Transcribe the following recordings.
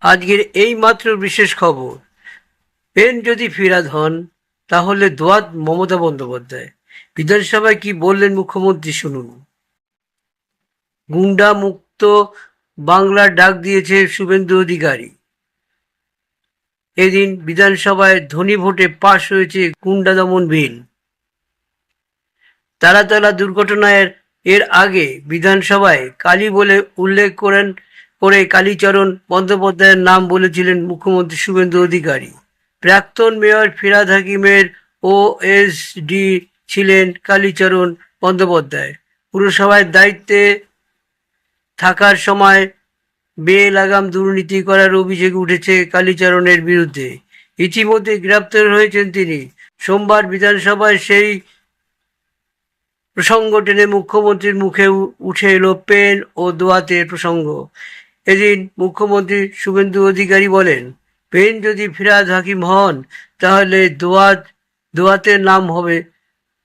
আজকের এই মাত্র বিশেষ খবর, পেন যদি ফিরাদ হন তাহলে দোয়াত মমতা বন্দ্যোপাধ্যায়। বিধানসভায় কি বললেন মুখ্যমন্ত্রী শুনুন। গুন্ডা মুক্ত বাংলার ডাক দিয়েছে শুভেন্দু অধিকারী। এদিন বিধানসভায় ধ্বনি ভোটে পাশ হয়েছে গুন্ডা দমন বিল। তারাতলা দুর্ঘটনার এর আগে বিধানসভায় কালী বলে উল্লেখ করে কালীচরণ বন্দ্যোপাধ্যায়ের নাম বলেছিলেন মুখ্যমন্ত্রী শুভেন্দু অধিকারী। প্রাক্তন মেয়র ফিরহাদ হাকিমের ওএসডি ছিলেন কালীচরণ বন্দ্যোপাধ্যায়। পুরসভায় দায়িত্বে থাকার সময় বেলাগাম দুর্নীতি করার অভিযোগ উঠেছে কালীচরণের বিরুদ্ধে। ইতিমধ্যে গ্রেপ্তার হয়েছেন তিনি। সোমবার বিধানসভায় সেই প্রসঙ্গ টেনে মুখ্যমন্ত্রীর মুখে উঠে এলো পেন ও দোয়াতের প্রসঙ্গ। এদিন মুখ্যমন্ত্রী শুভেন্দু অধিকারী বলেন, পেন যদি ফিরহাদ হাকিম হন তাহলে দোয়াতের নাম হবে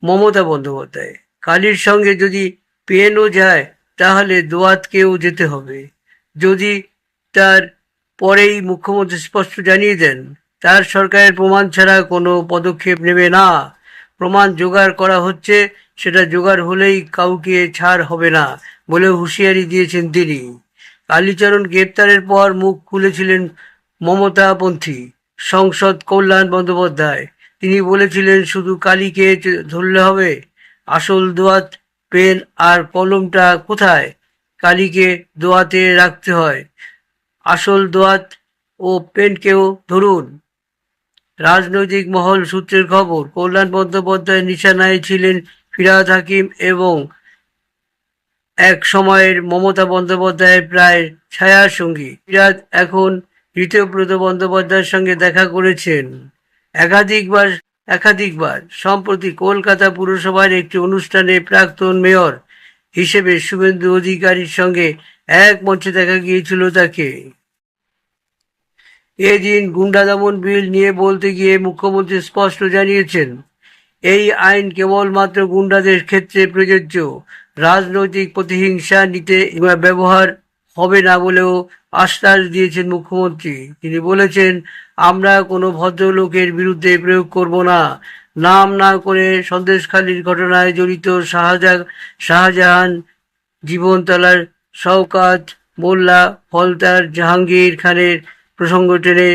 মমতা বন্দ্যোপাধ্যায়। কালীর সঙ্গে যদি পেনও যায় তাহলে দোয়াতকেও যেতে হবে। যদি তার পরেই মুখ্যমন্ত্রী স্পষ্ট জানিয়ে দেন তার সরকারের প্রমাণ ছাড়া কোনো পদক্ষেপ নেবে না। প্রমাণ জোগাড় করা হচ্ছে, সেটা জোগাড় হলেই কাউকে ছাড় হবে না বলে হুঁশিয়ারি দিয়েছেন তিনি। কালীচরণ গ্রেপ্তারের পর মুখ খুলেছিলেন মমতাপন্থী সংসদ কল্যাণ বন্দ্যোপাধ্যায়। তিনি বলেছিলেন, শুধু কালীকে ধরলে হবে, আসল দোয়াত পেন আর কলমটা কোথায়? কালীকে দোয়াতে রাখতে হয়, আসল দোয়াত ও পেনকেও ধরুন। রাজনৈতিক মহল সূত্রের খবর, কল্যাণ বন্দ্যোপাধ্যায় নিশানায় ছিলেন ফিরহাদ হাকিম এবং এক সময়ের মমতা বন্দ্যোপাধ্যায়ের প্রায় ছায়ার সঙ্গী। ফিরহাদ এখন ঋতব্রত বন্দ্যোপাধ্যায়ের সঙ্গে দেখা করেছেন একাধিকবার। সম্প্রতি কলকাতা পুরসভার একটি অনুষ্ঠানে প্রাক্তন মেয়র হিসেবে শুভেন্দু অধিকারীর সঙ্গে এক মঞ্চে দেখা গিয়েছিল তাকে। এদিন গুন্ডা দমন বিল নিয়ে বলতে গিয়ে মুখ্যমন্ত্রী স্পষ্ট জানিয়েছেন, এই আইন কেবলমাত্র গুন্ডাদের ক্ষেত্রে প্রযোজ্য, রাজনৈতিক প্রতিহিংসা নিতে ব্যবহার হবে না বলেও আশ্বাস দিয়েছেন মুখ্যমন্ত্রী। তিনি বলেছেন, আমরা কোনো ভদ্রলোকের বিরুদ্ধে প্রয়োগ করব না। নাম না করে সন্দেশখালির ঘটনায় জড়িত শাহজাহান, জীবনতলার শওকাত মোল্লা, ফলতার জাহাঙ্গীর খানের প্রসঙ্গ টেনে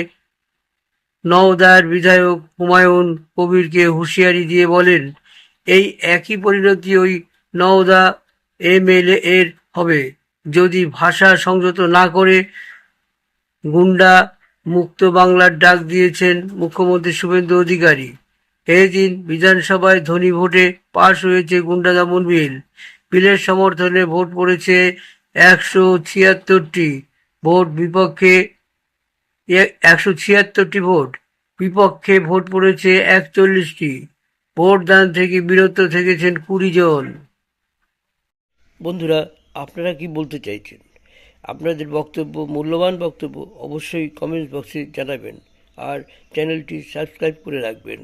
নওদার বিধায়ক হুমায়ুন কবিরকে হুঁশিয়ারি দিয়ে বলেন, এই একই পরিণতি ওই নওদা এমএলএ এর হবে যদি ভাষা সংযত না করে। গুন্ডা মুক্ত বাংলার ডাক দিয়েছেন মুখ্যমন্ত্রী শুভেন্দু অধিকারী। এদিন বিধানসভায় ধ্বনি ভোটে পাশ হয়েছে গুন্ডা দমন বিল। বিলের সমর্থনে ভোট পড়েছে 176টি ভোট, বিপক্ষে 176টি ভোট, বিপক্ষে ভোট পড়েছে 41টি। ভোটদান থেকে বিরত থেকেছেন 20 জন। বন্ধুরা, আপনারা কি বলতে চাইছেন? আপনাদের বক্তব্য, মূল্যবান বক্তব্য অবশ্যই কমেন্ট বক্সে জানাবেন আর চ্যানেলটি সাবস্ক্রাইব করে রাখবেন।